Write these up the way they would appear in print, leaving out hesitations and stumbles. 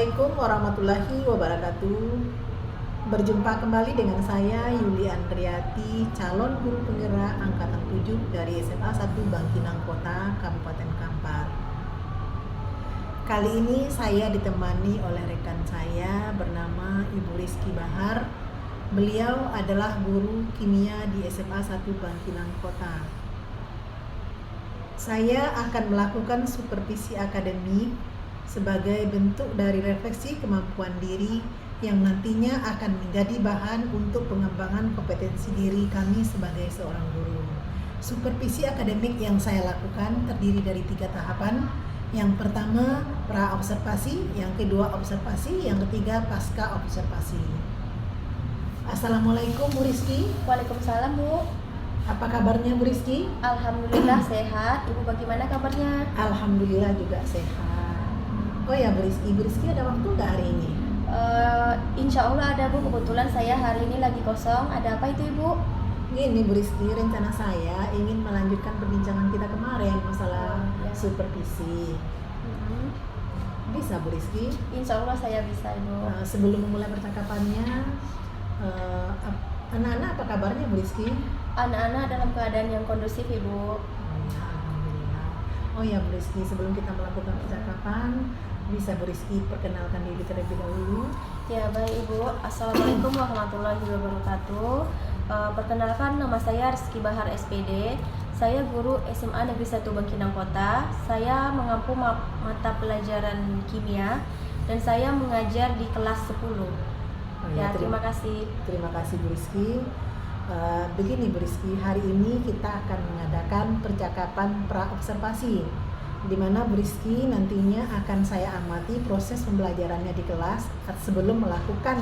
Assalamualaikum warahmatullahi wabarakatuh. Berjumpa kembali dengan saya Yuli Andriati, calon guru penggerak angkatan 7 dari SMA 1 Bangkinang Kota, Kabupaten Kampar. Kali ini saya ditemani oleh rekan saya bernama Ibu Rizky Bahar. Beliau adalah guru kimia di SMA 1 Bangkinang Kota. Saya akan melakukan supervisi akademik sebagai bentuk dari refleksi kemampuan diri yang nantinya akan menjadi bahan untuk pengembangan kompetensi diri kami sebagai seorang guru. Supervisi akademik yang saya lakukan terdiri dari 3 tahapan. Yang pertama pra-observasi, yang kedua observasi, yang ketiga pasca observasi. Assalamualaikum Bu Rizky. Waalaikumsalam Bu. Apa kabarnya Bu Rizky? Alhamdulillah sehat. Ibu bagaimana kabarnya? Alhamdulillah juga sehat. Oh ya Bu Rizky ada waktu nggak hari ini? Insya Allah ada Bu, kebetulan saya hari ini lagi kosong. Ada apa itu Ibu? Gini Bu Rizky, rencana saya ingin melanjutkan perbincangan kita kemarin masalah supervisi. Bisa Bu Rizky? Insya Allah saya bisa Ibu. Sebelum memulai percakapannya, anak-anak apa kabarnya Bu Rizky? Anak-anak dalam keadaan yang kondusif Ibu. Alhamdulillah. Oh ya Bu Rizky, sebelum kita melakukan percakapan, bisa Bu Rizky perkenalkan diri terlebih dahulu? Ya baik Ibu. Assalamualaikum warahmatullahi wabarakatuh. Perkenalkan, nama saya Rizky Bahar SPD. Saya guru SMA Negeri 1 Bangkinang Kota. Saya mengampu mata pelajaran kimia dan saya mengajar di kelas 10. Terima kasih. Terima kasih Bu Rizky. Begini Bu Rizky, hari ini kita akan mengadakan percakapan pra-observasi, di mana Bu Rizky nantinya akan saya amati proses pembelajarannya di kelas. Sebelum melakukan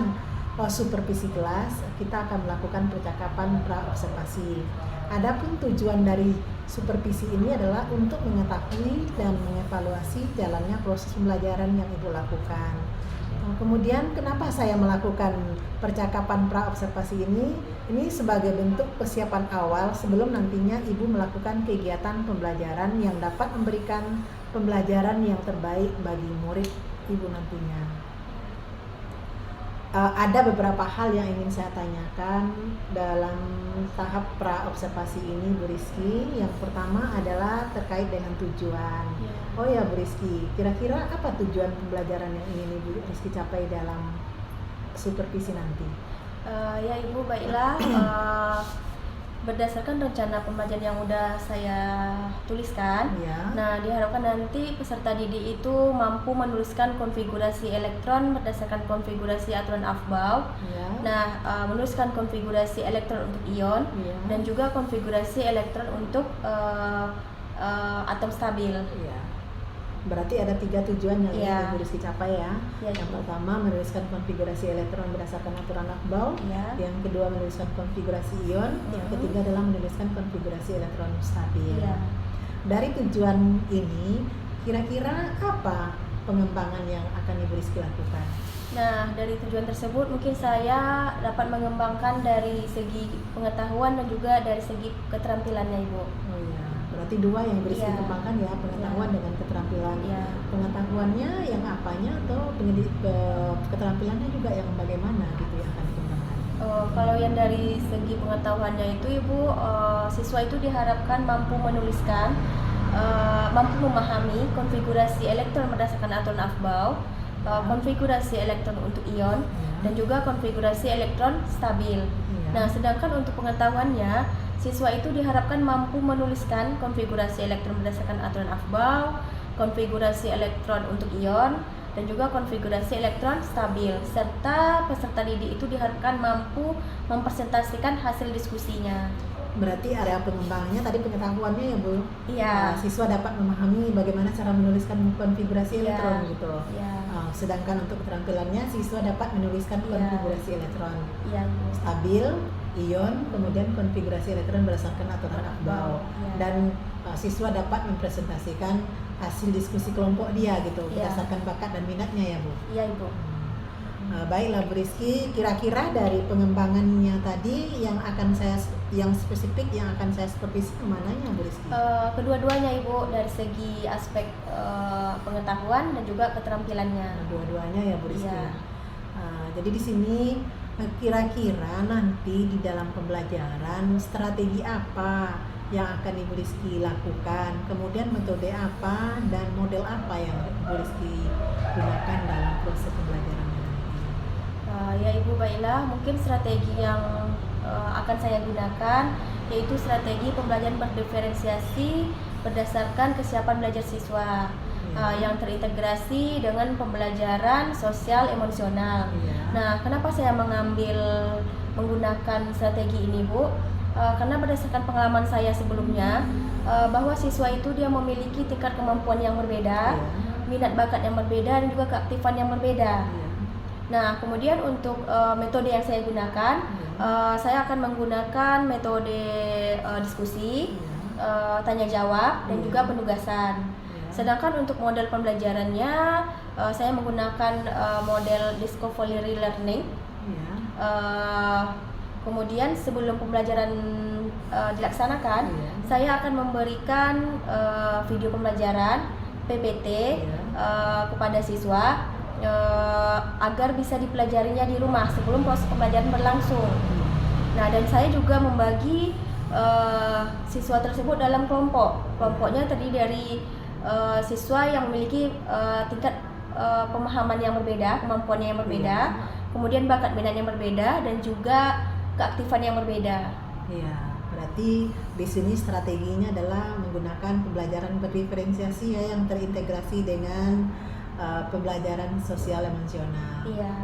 supervisi kelas, kita akan melakukan percakapan pra-observasi. Adapun tujuan dari supervisi ini adalah untuk mengetahui dan mengevaluasi jalannya proses pembelajaran yang Ibu lakukan. Kemudian kenapa saya melakukan percakapan pra-observasi ini? Ini sebagai bentuk persiapan awal sebelum nantinya Ibu melakukan kegiatan pembelajaran yang dapat memberikan pembelajaran yang terbaik bagi murid Ibu nantinya. Ada beberapa hal yang ingin saya tanyakan dalam tahap pra-observasi ini Bu Rizky. Yang pertama adalah terkait dengan tujuan. Oh ya Bu Rizky, kira-kira apa tujuan pembelajaran yang ingin Ibu Rizky capai dalam supervisi nanti? Ya Ibu, baiklah. Berdasarkan rencana pembelajaran yang udah saya tuliskan, nah diharapkan nanti peserta didik itu mampu menuliskan konfigurasi elektron berdasarkan konfigurasi aturan Aufbau, menuliskan konfigurasi elektron untuk ion, dan juga konfigurasi elektron untuk atom stabil. Berarti ada 3 tujuan yang ingin Ibu Rizky capai ya. Yang Ibu. Pertama menuliskan konfigurasi elektron berdasarkan aturan Aufbau. Yang kedua menuliskan konfigurasi ion. Yang ketiga adalah menuliskan konfigurasi elektron stabil. Dari tujuan ini, kira-kira apa pengembangan yang akan Ibu Rizky lakukan? Nah, dari tujuan tersebut mungkin saya dapat mengembangkan dari segi pengetahuan dan juga dari segi keterampilannya Ibu. Oh iya, berarti 2 yang Ibu Rizky kembangkan ya, pengetahuan dengan keterampilan. Pengetahuannya yang apanya atau keterampilannya juga yang bagaimana gitu yang akan dikembangkan? Kalau yang dari segi pengetahuannya itu Ibu, siswa itu diharapkan mampu menuliskan, mampu memahami konfigurasi elektron berdasarkan aturan Aufbau, konfigurasi elektron untuk ion, dan juga konfigurasi elektron stabil. Nah, sedangkan untuk pengetahuannya, siswa itu diharapkan mampu menuliskan konfigurasi elektron berdasarkan aturan Aufbau, konfigurasi elektron untuk ion, dan juga konfigurasi elektron stabil. Serta peserta didik itu diharapkan mampu mempresentasikan hasil diskusinya. Berarti area pengembangannya tadi pengetahuannya ya Bu? Siswa dapat memahami bagaimana cara menuliskan konfigurasi elektron gitu. Sedangkan untuk keterampilannya siswa dapat menuliskan konfigurasi elektron stabil, ion, kemudian konfigurasi elektron berdasarkan aturan Aufbau. Dan siswa dapat mempresentasikan hasil diskusi kelompok dia gitu berdasarkan bakat dan minatnya ya Bu? Iya Ibu. Baiklah Bu Rizky, kira-kira dari pengembangannya tadi yang spesifik yang akan saya supervisi mananya Bu Rizky? Kedua-duanya Ibu, dari segi aspek pengetahuan dan juga keterampilannya. Dua-duanya ya Bu Rizky. Iya. Jadi di sini kira-kira nanti di dalam pembelajaran strategi apa yang akan Ibu Rizky lakukan, kemudian metode apa dan model apa yang Ibu Rizky gunakan dalam proses pembelajarannya nanti? Ya Ibu, baiklah, mungkin strategi yang akan saya gunakan yaitu strategi pembelajaran berdiferensiasi berdasarkan kesiapan belajar siswa yang terintegrasi dengan pembelajaran sosial emosional. Nah, kenapa saya menggunakan strategi ini Bu? Karena berdasarkan pengalaman saya sebelumnya, bahwa siswa itu dia memiliki tingkat kemampuan yang berbeda, minat bakat yang berbeda, dan juga keaktifan yang berbeda. Nah, kemudian untuk metode yang saya gunakan, saya akan menggunakan metode diskusi, tanya jawab, dan juga penugasan. Sedangkan untuk model pembelajarannya, saya menggunakan model discovery learning. Kemudian sebelum pembelajaran dilaksanakan, saya akan memberikan video pembelajaran PPT kepada siswa agar bisa dipelajarinya di rumah sebelum proses pembelajaran berlangsung. Nah, dan saya juga membagi siswa tersebut dalam kelompok. Kelompoknya terdiri dari siswa yang memiliki tingkat pemahaman yang berbeda, kemampuannya yang berbeda, kemudian bakat minat yang berbeda, dan juga keaktifan yang berbeda. Iya, berarti di sini strateginya adalah menggunakan pembelajaran berdiferensiasi ya, yang terintegrasi dengan pembelajaran sosial emosional. Iya.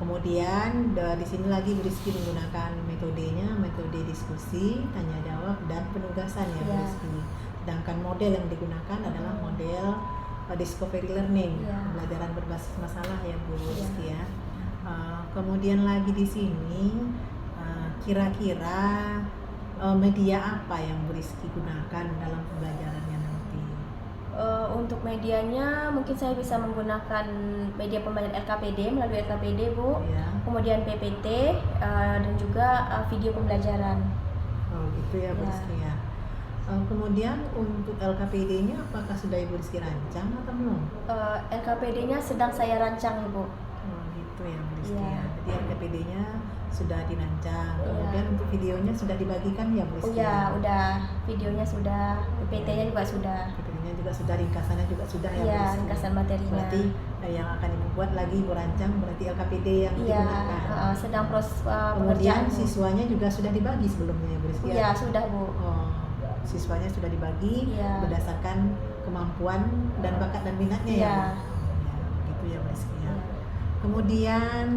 Kemudian di sini lagi Bu Rizky menggunakan metodenya, metode diskusi, tanya jawab, dan penugasan ya Bu Rizky. Sedangkan model yang digunakan adalah model discovery learning, pembelajaran berbasis masalah ya Bu Rizky ya. Kemudian lagi di sini kira-kira media apa yang Bu Rizky gunakan dalam pembelajarannya nanti? Untuk medianya mungkin saya bisa menggunakan media pembelajaran LKPD, melalui LKPD Bu, kemudian PPT, dan juga video pembelajaran. Oh gitu ya Bu Rizky ya. Kemudian untuk LKPD-nya apakah sudah Ibu Rizky rancang atau belum? LKPD-nya sedang saya rancang Ibu. Oh gitu ya Bu Rizky ya. Jadi LKPD-nya sudah dirancang. Kemudian untuk videonya sudah dibagikan ya Bu Rizky? Udah. Videonya sudah, PPT-nya juga sudah. PPT-nya juga sudah, ringkasannya juga sudah ya Bu Iya, Rizky? ringkasan materinya. Berarti yang akan Ibu buat lagi Ibu rancang berarti LKPD yang digunakan. Sedang proses Kemudian pengerjaan. siswanya juga sudah dibagi sebelumnya ya Bu Rizky? Iya, sudah Bu. Siswanya sudah dibagi berdasarkan kemampuan dan bakat dan minatnya ya. Gitu ya Bu Rizky ya. Kemudian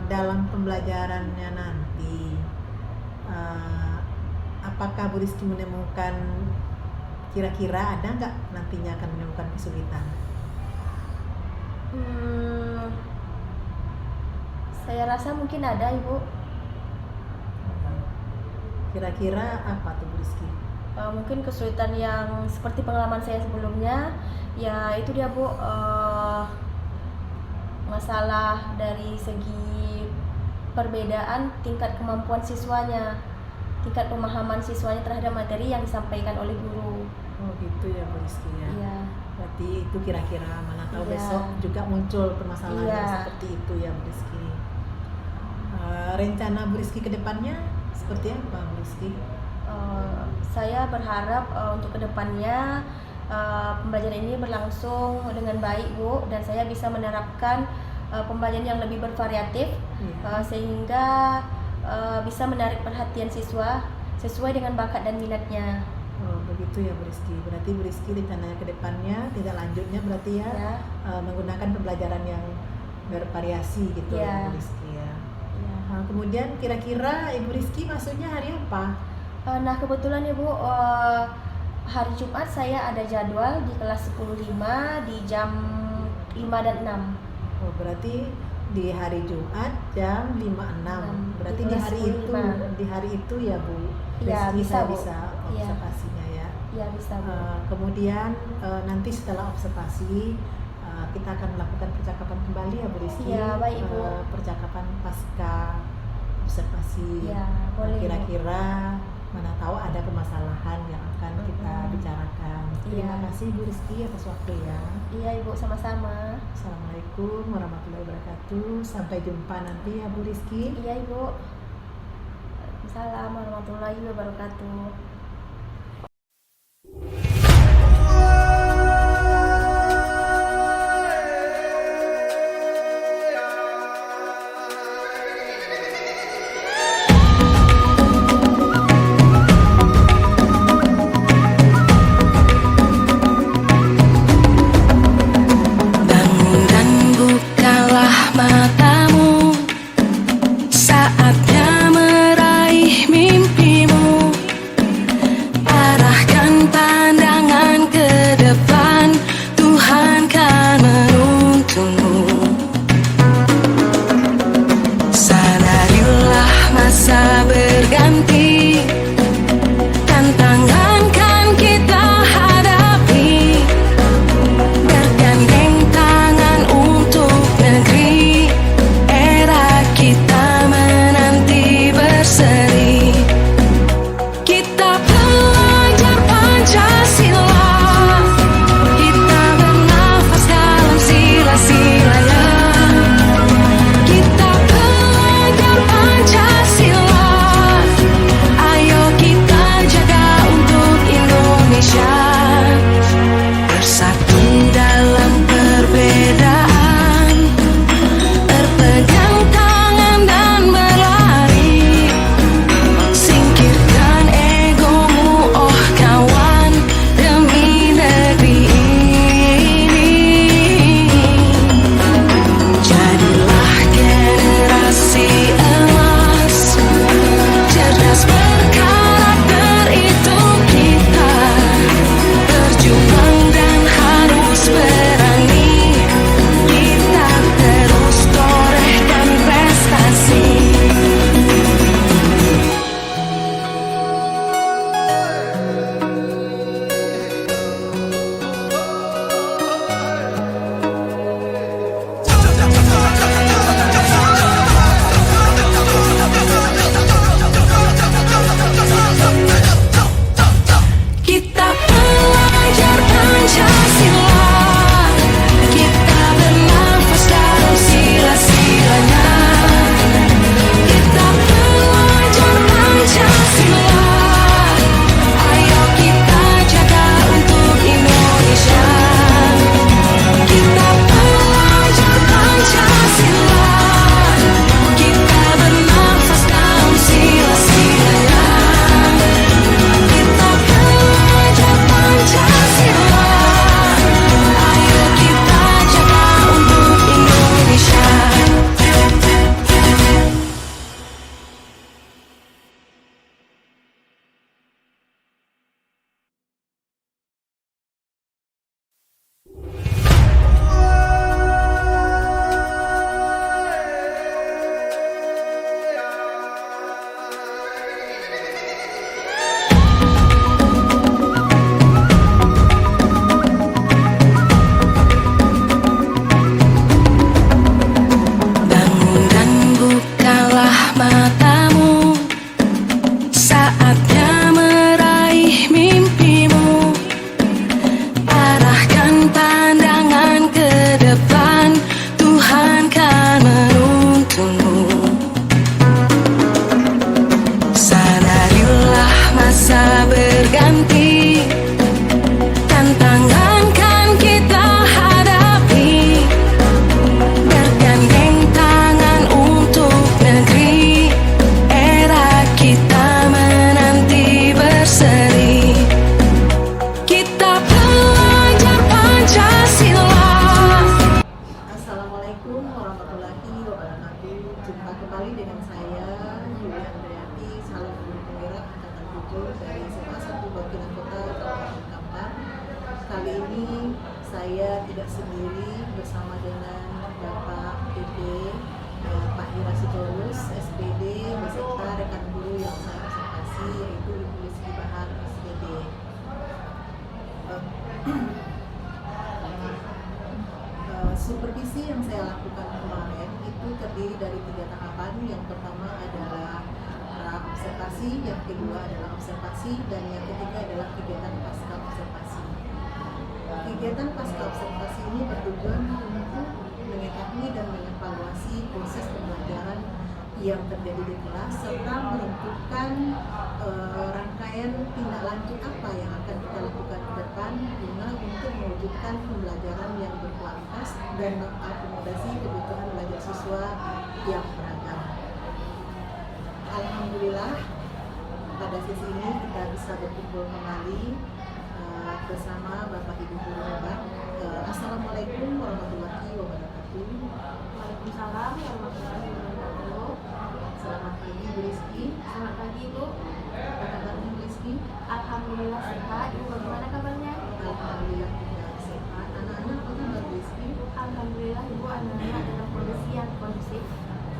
dalam pembelajarannya nanti apakah Bu Rizky menemukan, kira-kira ada nggak nantinya akan menemukan kesulitan? Saya rasa mungkin ada Ibu. Kira-kira apa tuh Bu Rizky? Mungkin kesulitan yang seperti pengalaman saya sebelumnya, ya itu dia Bu, masalah dari segi perbedaan tingkat kemampuan siswanya, tingkat pemahaman siswanya terhadap materi yang disampaikan oleh guru. Oh gitu ya Bu Rizky ya. Iya. Berarti itu kira-kira, mana tahu besok juga muncul permasalahan yang seperti itu ya Bu Rizky. Rencana Bu Rizky ke depannya seperti apa Bu Rizky? Saya berharap untuk kedepannya pembelajaran ini berlangsung dengan baik Bu, dan saya bisa menerapkan pembelajaran yang lebih bervariatif sehingga bisa menarik perhatian siswa sesuai dengan bakat dan minatnya. Oh begitu ya Bu Rizky. Berarti Bu Rizky rencananya ke depannya tidak lanjutnya berarti menggunakan pembelajaran yang bervariasi gitu ya Bu Rizky ya. Kemudian kira-kira Ibu Rizky masuknya hari apa? Nah kebetulan ya Bu, hari Jumat saya ada jadwal di kelas 10.5 di jam 5 dan 6. Oh berarti di hari Jumat jam 5.06. Berarti di hari itu ya Bu. Iya bisa Bu. Bisa observasinya ya. Iya bisa Bu. Kemudian nanti setelah observasi kita akan melakukan percakapan kembali ya Bu Rizky. Iya, baik, Ibu. Percakapan pasca observasi. Iya, boleh, Bu. Kira-kira mana tahu ada permasalahan yang akan kita bicarakan. Terima Iya. kasih Bu Rizky atas waktu ya. Iya Ibu, sama-sama. Assalamualaikum warahmatullahi wabarakatuh. Sampai jumpa nanti ya Bu Rizky. Iya Ibu. Assalamualaikum warahmatullahi wabarakatuh. Bangun dan bukalah matamu, saatnya meraih mimpimu. Arahkan pandangan ke depan, Tuhan kan menuntunmu. Sadarilah masa berganti, tantangan kan kita hadapi. Bergandeng tangan untuk negeri, era kita menanti berseri. Kita pelajar Pancasila, kita bernafas dalam sila-silanya. Kita pelajar Pancasila, ayo kita jaga untuk Indonesia. Bersatu dalam perbedaan, berpegang tangan dan berlari. Singkirkan egomu, oh kawan, demi negeri ini. Jadilah generasi emas, cerdas berkarakter itu kita. Berjuang dan harus berani, kita terus torehkan prestasi. Kita pelajar Pancasila, kita bernafas dalam sila-silanya. Kita pelajar Pancasila, ayo kita jaga untuk Indonesia. Kita pelajar Pancasila, kita bernafas dalam sila-silanya. Kita pelajar Pancasila, ayo kita jaga untuk Indonesia. Bangun dan bukalah matamu, saatnya meraih mimpimu. Arahkan pandangan ke depan, Tuhan kan menuntunmu. Sadarilah masa berganti, tantangan kan kita hadapi. Bergandeng tangan untuk negeri, era kita menanti berseri. Kita pelajar Pancasila. Assalamualaikum warahmatullahi wabarakatuh. Jumpa kembali dengan saya Yulia Andreati, Salam Perwira Angkatan 7 dari SMA 1 Baukilan Kota Kabupaten Kampar. Kali ini saya tidak sendiri, bersama dengan Bapak PP Pak Ira Sitorus, SPD, beserta rekan guru yang saya observasi, yaitu Ibu Rizky Bahar, SPD. Supervisi observasi yang saya lakukan kemarin itu terdiri dari 3 tahapan. Yang pertama adalah observasi, yang kedua adalah observasi, dan yang ketiga adalah kegiatan pasca observasi. Kegiatan pasca observasi ini bertujuan untuk mengetahui dan mengevaluasi proses pembelajaran yang terjadi di kelas serta menentukan rangkaian tindak lanjut apa yang akan kita lakukan ke depan guna untuk mewujudkan pembelajaran yang berkualitas dan mengakomodasi kebutuhan belajar siswa yang beragam. Alhamdulillah pada sesi ini kita bisa berkumpul kembali bersama Bapak Ibu guru hebat. Assalamualaikum warahmatullahi wabarakatuh. Waalaikumsalam warahmatullahi wabarakatuh. Selamat pagi Bu Rizky. Selamat pagi Bu. Apa kabarnya Bu Rizky? Alhamdulillah sehat. Ibu bagaimana kabarnya? Alhamdulillah kita sehat. Anak-anak apa kabar Bu Rizky? Alhamdulillah Ibu, anak-anak dalam kondisi yang kondusif.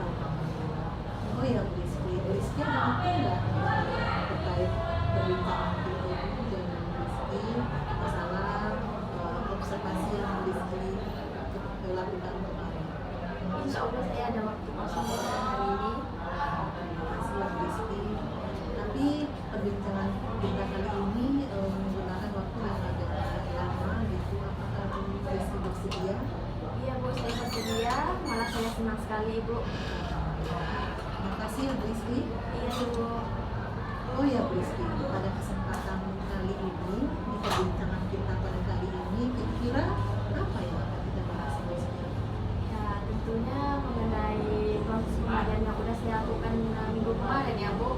Alhamdulillah. Oh ya Bu Rizky ada waktu nggak terkait perbincangan kita itu dengan Bu Rizky masalah observasi yang Bu Rizky lakukan kemarin? Insya Allah saya ada waktu kosong hari ini. Terima kasih Bu Rizky. Tapi perbincangan kita kali ini menggunakan waktu yang agak lama gitu. Apakah Bu Rizky bersedia? Iya Bu, saya bersedia. Malah saya senang sekali Ibu. Terima kasih ya Bu Rizky. Iya Ibu. Oh ya Bu Rizky, pada kesempatan kali ini, di perbincangan kita pada kali ini, kira-kira apa yang akan kita bahas Bu Rizky? Ya tentunya mengenai proses pembelajaran yang sudah saya lakukan minggu kemarin ya Bu.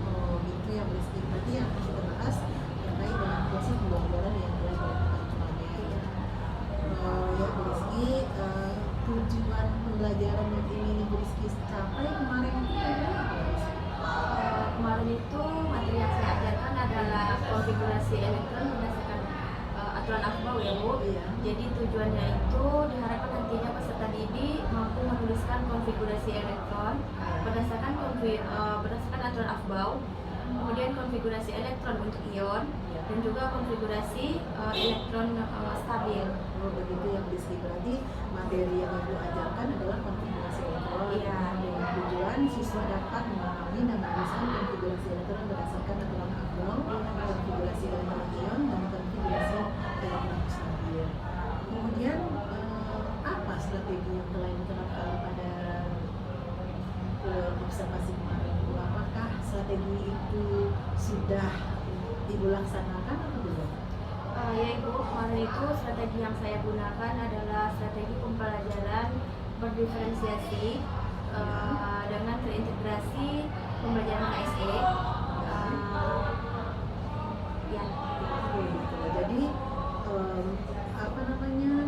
Oh gitu ya Bu Rizky, berarti yang akan kita bahas terkait dengan proses pembelajaran yang telah dilakukan kemarin. Ya Bu Rizky, tujuan pembelajaran yang ingin Bu Rizky capai kemarin itu adalah apa Bu Rizky? Kemarin itu materi yang saya ajarkan adalah konfigurasi elektron berdasarkan aturan AFBAU ya Bu. Iya. Jadi tujuannya itu diharapkan nantinya peserta didik mampu menuliskan konfigurasi elektron berdasarkan aturan AFBAU, kemudian konfigurasi elektron untuk ion, dan juga konfigurasi elektron stabil. Oh begitu ya Bu Rizky, berarti materi yang Ibu ajarkan adalah konfigurasi elektron. Iya. Dengan tujuan siswa dapat memahami dan menuliskan konfigurasi elektron berdasarkan aturan AFBAU, konfigurasi elektron ion, dan konfigurasi elektron stabil. Kemudian apa strategi yang telah diterapkan pada observasi kemarin Bu? Apakah strategi itu sudah Ibu laksanakan atau belum? Ya Ibu, kemarin itu strategi yang saya gunakan adalah strategi pembelajaran berdiferensiasi dengan terintegrasi pembelajaran KSE. Ya. Oke, gitu. Jadi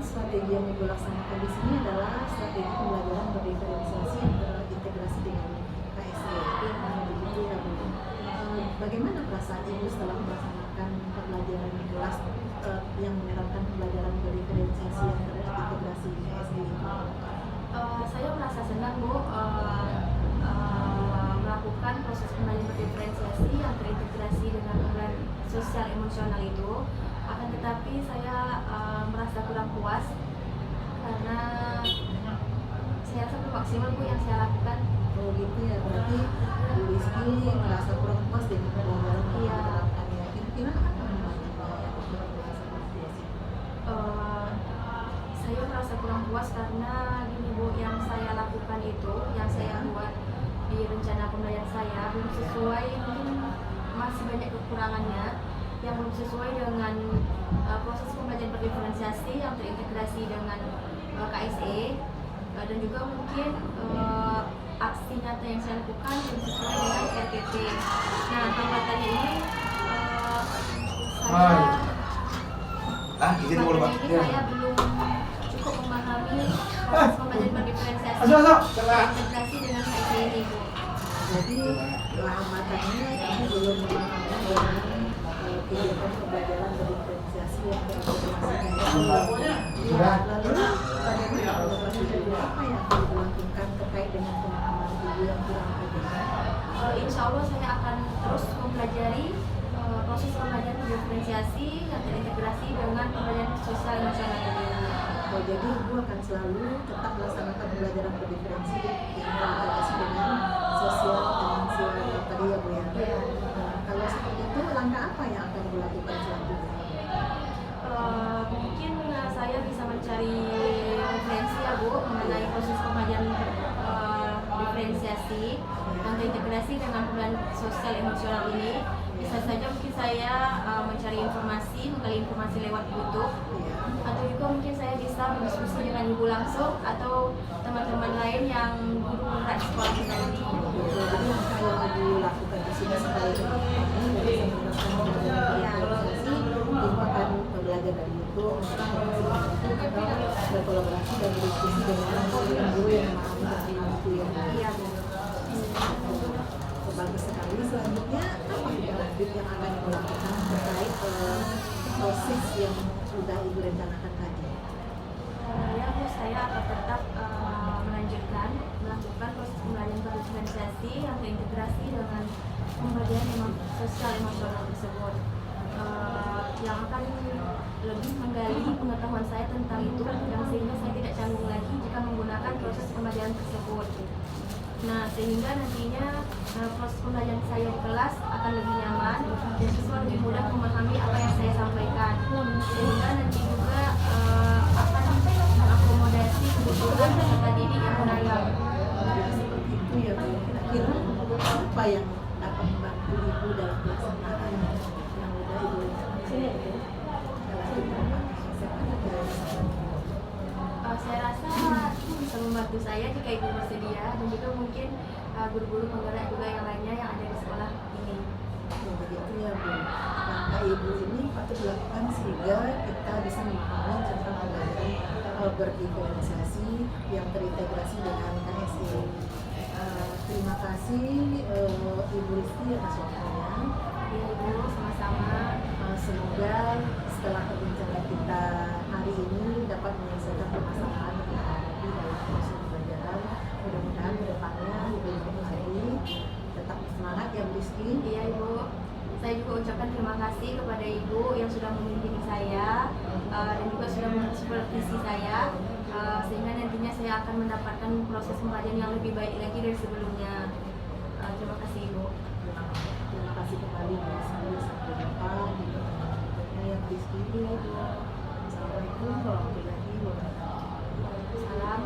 strategi yang Ibu laksanakan di sini adalah strategi pembelajaran berdiferensiasi yang terintegrasi dengan KSE. Begitu ya Bu. Bagaimana perasaan Ibu setelah melaksanakan pembelajaran di kelas yang menerapkan pembelajaran berdiferensiasi yang terintegrasi KSE itu? Saya merasa senang Bu melakukan proses pembelajaran berdiferensiasi yang terintegrasi dengan pembelajaran sosial emosional itu. Akan tetapi saya merasa kurang puas karena saya rasa belum maksimal Bu yang saya lakukan. Oh gitu ya, berarti Bu Rizky merasa kurang puas dengan pembelajaran yang Iya. diterapkannya. Kira-kira apa manfaatnya yang membuat merasa kurang puas? Saya merasa kurang puas karena gini Bu, yang saya lakukan itu, yang saya buat di rencana pembelajaran saya belum sesuai, mungkin masih banyak kekurangannya yang belum sesuai dengan proses pembelajaran berdiferensiasi yang terintegrasi dengan KSE, dan juga mungkin aksi nyata yang saya lakukan belum sesuai dengan RPP. Nah, hambatannya ini saya belum cukup memahami proses pembelajaran berdiferensiasi terintegrasi dengan KSE ini Bu. Jadi hambatannya Ibu belum memahami dengan kegiatan pembelajaran berdiferensiasi yang terintegrasi dengan KSE. Ya, lalu bagaimana pengobatan Ibu, apa yang akan Ibu lakukan terkait dengan pemahaman Ibu yang kurang tadi? Insya Allah saya akan terus mempelajari proses pembelajaran berdiferensiasi yang terintegrasi dengan pembelajaran sosial emosional ini. Oh, jadi Ibu akan selalu tetap melaksanakan pembelajaran berdiferensi integrasi dengan sosial finansial tadi ya Bu ya. Iya. Nah, kalau seperti itu langkah apa yang akan Ibu lakukan selanjutnya? Mungkin saya bisa mencari referensi ya Bu mengenai proses pembelajaran diferensiasi dan terintegrasi dengan pembelajaran sosial emosional ini. Bisa saja mungkin saya mencari informasi, menggali informasi lewat YouTube, Iya. atau juga mungkin saya bisa berdiskusi dengan ibu langsung atau teman-teman lain yang guru di sekolah kita ini. Jadi langkah yang Ibu lakukan di sini supaya teman-teman bisa menggunakan diferensiasi, Ibu akan belajar dari YouTube, atau berkolaborasi dan berdiskusi dengan guru yang memahami tentang itu ya. Iya Bu. Bagus sekali. Selanjutnya apa update yang akan Ibu lakukan terkait proses yang sudah Ibu rencanakan tadi? Ya Bu, saya akan tetap melanjutkan melakukan proses pembelajaran berdiferensiasi yang terintegrasi dengan pembelajaran sosial emosional tersebut, yang akan lebih menggali pengetahuan saya tentang itu, yang sehingga saya tidak canggung lagi jika menggunakan proses pembelajaran tersebut. Nah, sehingga nantinya proses pembelajaran saya di kelas akan lebih nyaman dan siswa lebih mudah memahami apa yang saya sampaikan, sehingga nanti juga akan mengakomodasi kebutuhan peserta didik yang beragam. Jadi seperti itu ya Bu. Kira-kira apa yang dapat membantu Ibu dalam pelaksanaan yang udah Ibu rencanakan? Saya rasa itu bisa membantu saya jika ibu bersedia, dan juga mungkin guru-guru penggerak juga yang lainnya yang ada di sekolah ini. Oh, begitu ya Bu. Langkah Ibu ini patut dilakukan sehingga kita bisa memahami tentang pembelajaran berdiferensiasi yang terintegrasi dengan KSE. Terima kasih Ibu Rizky atas waktunya. Ya ibu, sama-sama. Semoga setelah perbincangan kita hari ini dapat menyelesaikan permasalahan yang kita hadapi dalam proses pembelajaran. Mudah-mudahan ke depannya lebih baik lagi. Tetap semangat ya Bu Rizky. Iya ibu, saya juga ucapkan terima kasih kepada ibu yang sudah membimbing saya dan juga sudah mensupervisi saya, sehingga nantinya saya akan mendapatkan proses pembelajaran yang lebih baik lagi dari sebelumnya. Terima kasih ibu. Terima kasih kembali Bu Rizky. Sampai jumpa di pertemuan berikutnya ya Bu Rizky. Assalamualaikum warahmatullahi wabarakatuh. Salam.